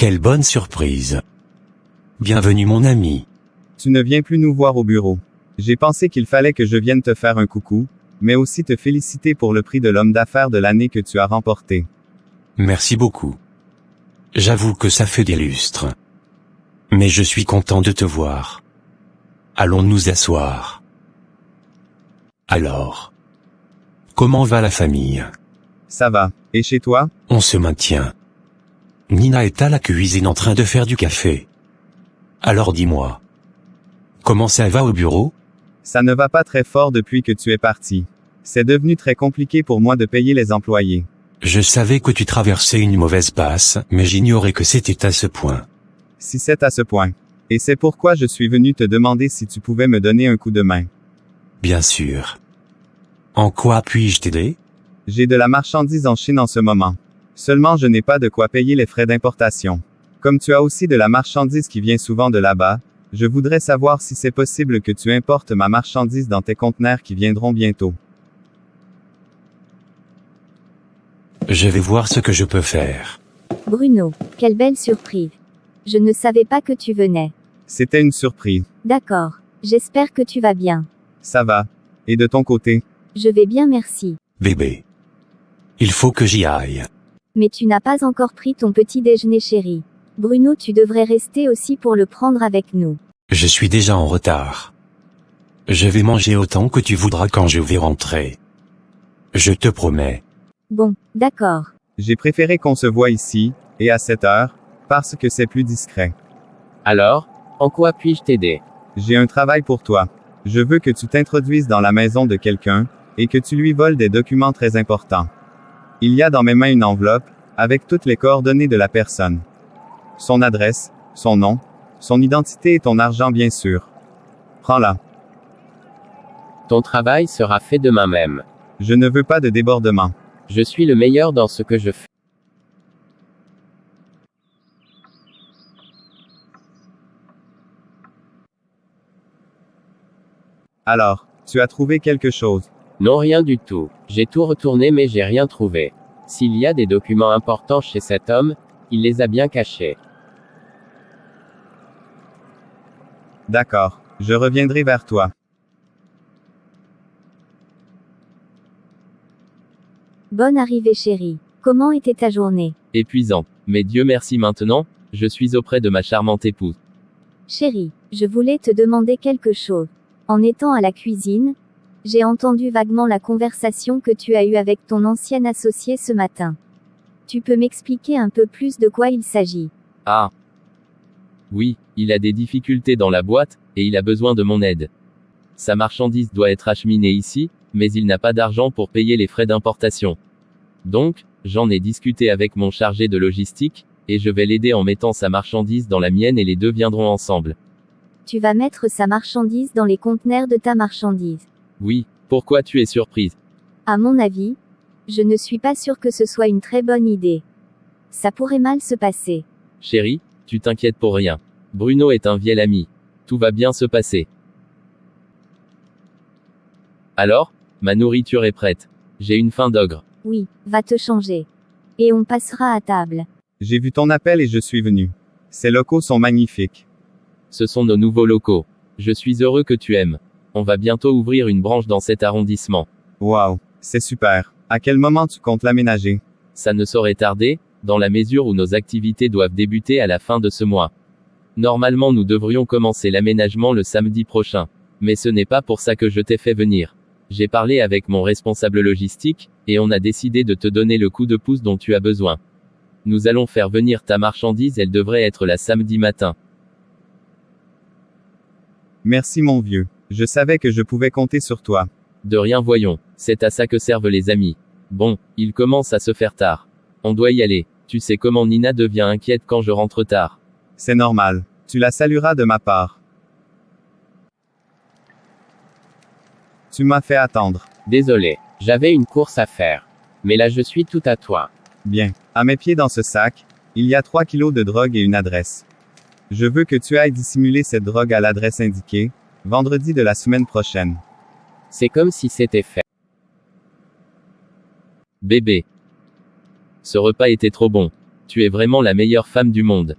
Quelle bonne surprise. Bienvenue mon ami. Tu ne viens plus nous voir au bureau. J'ai pensé qu'il fallait que je vienne te faire un coucou, mais aussi te féliciter pour le prix de l'homme d'affaires de l'année que tu as remporté. Merci beaucoup. J'avoue que ça fait des lustres. Mais je suis content de te voir. Allons nous asseoir. Alors, comment va la famille? Ça va. Et chez toi? On se maintient. Nina est à la cuisine en train de faire du café. Alors dis-moi. Comment ça va au bureau? Ça ne va pas très fort depuis que tu es parti. C'est devenu très compliqué pour moi de payer les employés. Je savais que tu traversais une mauvaise passe, mais j'ignorais que c'était à ce point. Si c'est à ce point. Et c'est pourquoi je suis venu te demander si tu pouvais me donner un coup de main. Bien sûr. En quoi puis-je t'aider? J'ai de la marchandise en Chine en ce moment. Seulement je n'ai pas de quoi payer les frais d'importation. Comme tu as aussi de la marchandise qui vient souvent de là-bas, je voudrais savoir si c'est possible que tu importes ma marchandise dans tes conteneurs qui viendront bientôt. Je vais voir ce que je peux faire. Bruno, quelle belle surprise. Je ne savais pas que tu venais. C'était une surprise. D'accord. J'espère que tu vas bien. Ça va. Et de ton côté? Je vais bien, merci. Bébé. Il faut que j'y aille. Mais tu n'as pas encore pris ton petit déjeuner, chéri. Bruno, tu devrais rester aussi pour le prendre avec nous. Je suis déjà en retard. Je vais manger autant que tu voudras quand je vais rentrer. Je te promets. Bon, d'accord. J'ai préféré qu'on se voie ici, et à cette heure, parce que c'est plus discret. Alors, en quoi puis-je t'aider? J'ai un travail pour toi. Je veux que tu t'introduises dans la maison de quelqu'un, et que tu lui voles des documents très importants. Il y a dans mes mains une enveloppe, avec toutes les coordonnées de la personne. Son adresse, son nom, son identité et ton argent bien sûr. Prends-la. Ton travail sera fait demain même. Je ne veux pas de débordement. Je suis le meilleur dans ce que je fais. Alors, tu as trouvé quelque chose? Non, rien du tout. J'ai tout retourné mais j'ai rien trouvé. S'il y a des documents importants chez cet homme, il les a bien cachés. D'accord. Je reviendrai vers toi. Bonne arrivée, chéri. Comment était ta journée? Épuisant. Mais Dieu merci maintenant, je suis auprès de ma charmante épouse. Chéri, je voulais te demander quelque chose. En étant à la cuisine, j'ai entendu vaguement la conversation que tu as eue avec ton ancien associé ce matin. Tu peux m'expliquer un peu plus de quoi il s'agit? Ah. Oui, il a des difficultés dans la boîte, et il a besoin de mon aide. Sa marchandise doit être acheminée ici, mais il n'a pas d'argent pour payer les frais d'importation. Donc, j'en ai discuté avec mon chargé de logistique, et je vais l'aider en mettant sa marchandise dans la mienne et les deux viendront ensemble. Tu vas mettre sa marchandise dans les conteneurs de ta marchandise. Oui, pourquoi tu es surprise? À mon avis, je ne suis pas sûre que ce soit une très bonne idée. Ça pourrait mal se passer. Chérie, tu t'inquiètes pour rien. Bruno est un vieil ami. Tout va bien se passer. Alors, ma nourriture est prête. J'ai une faim d'ogre. Oui, va te changer. Et on passera à table. J'ai vu ton appel et je suis venu. Ces locaux sont magnifiques. Ce sont nos nouveaux locaux. Je suis heureux que tu aimes. On va bientôt ouvrir une branche dans cet arrondissement. Waouh, c'est super. À quel moment tu comptes l'aménager? Ça ne saurait tarder, dans la mesure où nos activités doivent débuter à la fin de ce mois. Normalement nous devrions commencer l'aménagement le samedi prochain. Mais ce n'est pas pour ça que je t'ai fait venir. J'ai parlé avec mon responsable logistique, et on a décidé de te donner le coup de pouce dont tu as besoin. Nous allons faire venir ta marchandise, elle devrait être là samedi matin. Merci mon vieux. Je savais que je pouvais compter sur toi. De rien, voyons. C'est à ça que servent les amis. Bon, il commence à se faire tard. On doit y aller. Tu sais comment Nina devient inquiète quand je rentre tard. C'est normal. Tu la salueras de ma part. Tu m'as fait attendre. Désolé. J'avais une course à faire. Mais là je suis tout à toi. Bien. À mes pieds dans ce sac, il y a 3 kilos de drogue et une adresse. Je veux que tu ailles dissimuler cette drogue à l'adresse indiquée, vendredi de la semaine prochaine. C'est comme si c'était fait. Bébé. Ce repas était trop bon. Tu es vraiment la meilleure femme du monde.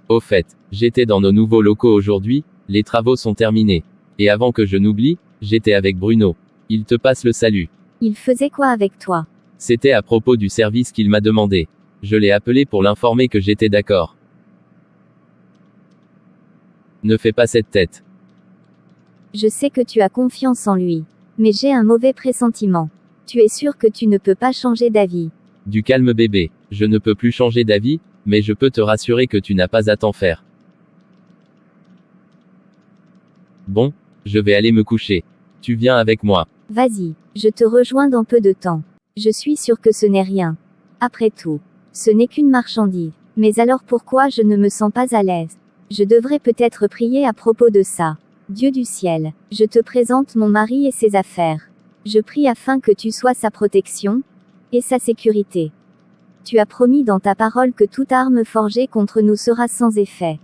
Au fait, j'étais dans nos nouveaux locaux aujourd'hui, les travaux sont terminés. Et avant que je n'oublie, j'étais avec Bruno. Il te passe le salut. Il faisait quoi avec toi? C'était à propos du service qu'il m'a demandé. Je l'ai appelé pour l'informer que j'étais d'accord. Ne fais pas cette tête. Je sais que tu as confiance en lui. Mais j'ai un mauvais pressentiment. Tu es sûr que tu ne peux pas changer d'avis. Du calme bébé. Je ne peux plus changer d'avis, mais je peux te rassurer que tu n'as pas à t'en faire. Bon, je vais aller me coucher. Tu viens avec moi. Vas-y, je te rejoins dans peu de temps. Je suis sûr que ce n'est rien. Après tout, ce n'est qu'une marchandise. Mais alors pourquoi je ne me sens pas à l'aise? Je devrais peut-être prier à propos de ça. Dieu du ciel, je te présente mon mari et ses affaires. Je prie afin que tu sois sa protection et sa sécurité. Tu as promis dans ta parole que toute arme forgée contre nous sera sans effet.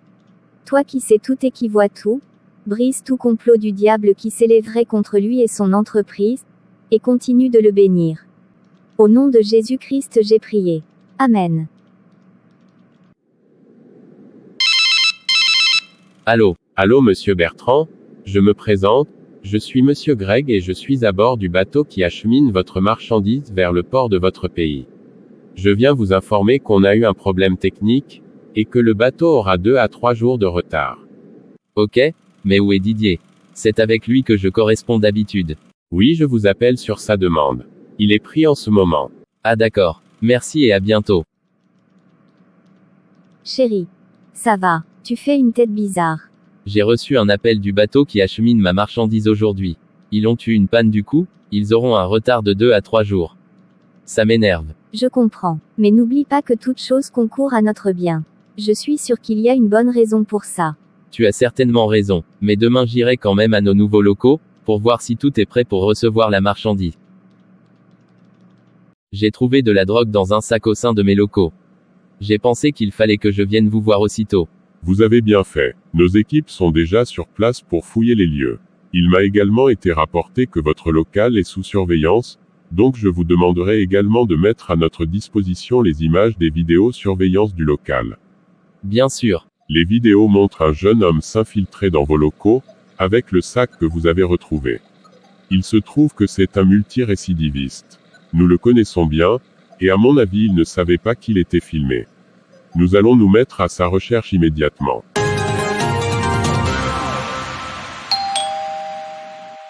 Toi qui sais tout et qui vois tout, brise tout complot du diable qui s'élèverait contre lui et son entreprise, et continue de le bénir. Au nom de Jésus-Christ j'ai prié. Amen. Allô? Allô monsieur Bertrand, je me présente, je suis monsieur Greg et je suis à bord du bateau qui achemine votre marchandise vers le port de votre pays. Je viens vous informer qu'on a eu un problème technique, et que le bateau aura 2 à 3 jours de retard. Ok, mais où est Didier? C'est avec lui que je corresponds d'habitude. Oui, je vous appelle sur sa demande. Il est pris en ce moment. Ah d'accord, merci et à bientôt. Chérie. Ça va, tu fais une tête bizarre. J'ai reçu un appel du bateau qui achemine ma marchandise aujourd'hui. Ils ont eu une panne du coup, ils auront un retard de 2 à 3 jours. Ça m'énerve. Je comprends. Mais n'oublie pas que toute chose concourt à notre bien. Je suis sûr qu'il y a une bonne raison pour ça. Tu as certainement raison, mais demain j'irai quand même à nos nouveaux locaux, pour voir si tout est prêt pour recevoir la marchandise. J'ai trouvé de la drogue dans un sac au sein de mes locaux. J'ai pensé qu'il fallait que je vienne vous voir aussitôt. Vous avez bien fait. Nos équipes sont déjà sur place pour fouiller les lieux. Il m'a également été rapporté que votre local est sous surveillance, donc je vous demanderai également de mettre à notre disposition les images des vidéosurveillance du local. Bien sûr. Les vidéos montrent un jeune homme s'infiltrer dans vos locaux, avec le sac que vous avez retrouvé. Il se trouve que c'est un multirécidiviste. Nous le connaissons bien, et à mon avis il ne savait pas qu'il était filmé. Nous allons nous mettre à sa recherche immédiatement.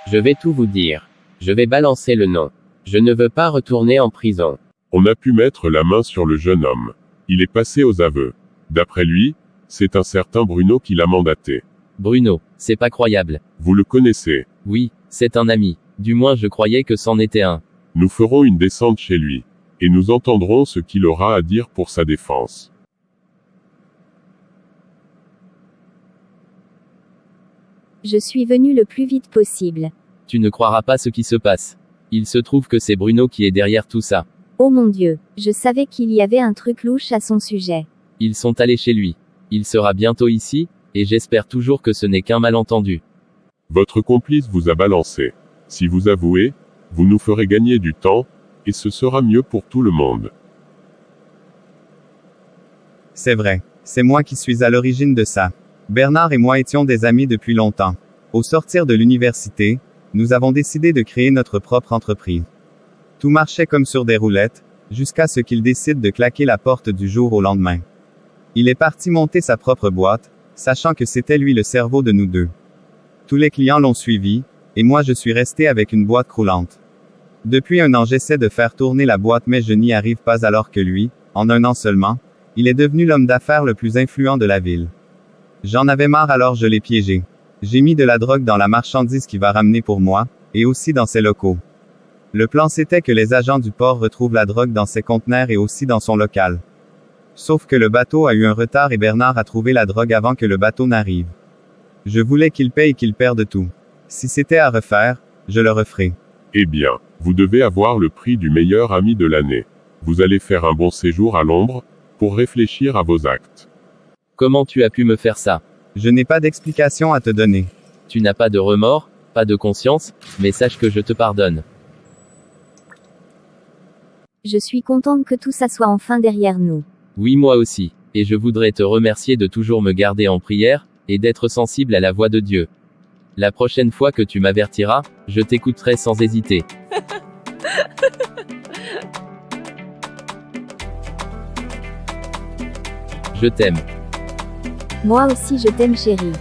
Je vais tout vous dire. Je vais balancer le nom. Je ne veux pas retourner en prison. On a pu mettre la main sur le jeune homme. Il est passé aux aveux. D'après lui, c'est un certain Bruno qui l'a mandaté. Bruno, c'est pas croyable. Vous le connaissez. Oui, c'est un ami. Du moins je croyais que c'en était un. Nous ferons une descente chez lui. Et nous entendrons ce qu'il aura à dire pour sa défense. Je suis venu le plus vite possible. Tu ne croiras pas ce qui se passe. Il se trouve que c'est Bruno qui est derrière tout ça. Oh mon Dieu, je savais qu'il y avait un truc louche à son sujet. Ils sont allés chez lui. Il sera bientôt ici, et j'espère toujours que ce n'est qu'un malentendu. Votre complice vous a balancé. Si vous avouez, vous nous ferez gagner du temps, et ce sera mieux pour tout le monde. C'est vrai. C'est moi qui suis à l'origine de ça. Bernard et moi étions des amis depuis longtemps. Au sortir de l'université, nous avons décidé de créer notre propre entreprise. Tout marchait comme sur des roulettes, jusqu'à ce qu'il décide de claquer la porte du jour au lendemain. Il est parti monter sa propre boîte, sachant que c'était lui le cerveau de nous deux. Tous les clients l'ont suivi, et moi je suis resté avec une boîte croulante. Depuis 1 an j'essaie de faire tourner la boîte mais je n'y arrive pas alors que lui, en 1 an seulement, il est devenu l'homme d'affaires le plus influent de la ville. J'en avais marre alors je l'ai piégé. J'ai mis de la drogue dans la marchandise qu'il va ramener pour moi, et aussi dans ses locaux. Le plan c'était que les agents du port retrouvent la drogue dans ses conteneurs et aussi dans son local. Sauf que le bateau a eu un retard et Bernard a trouvé la drogue avant que le bateau n'arrive. Je voulais qu'il paye et qu'il perde tout. Si c'était à refaire, je le referais. Eh bien, vous devez avoir le prix du meilleur ami de l'année. Vous allez faire un bon séjour à Londres, pour réfléchir à vos actes. Comment tu as pu me faire ça? Je n'ai pas d'explication à te donner. Tu n'as pas de remords, pas de conscience, mais sache que je te pardonne. Je suis contente que tout ça soit enfin derrière nous. Oui, moi aussi. Et je voudrais te remercier de toujours me garder en prière, et d'être sensible à la voix de Dieu. La prochaine fois que tu m'avertiras, je t'écouterai sans hésiter. Je t'aime. Moi aussi je t'aime chérie.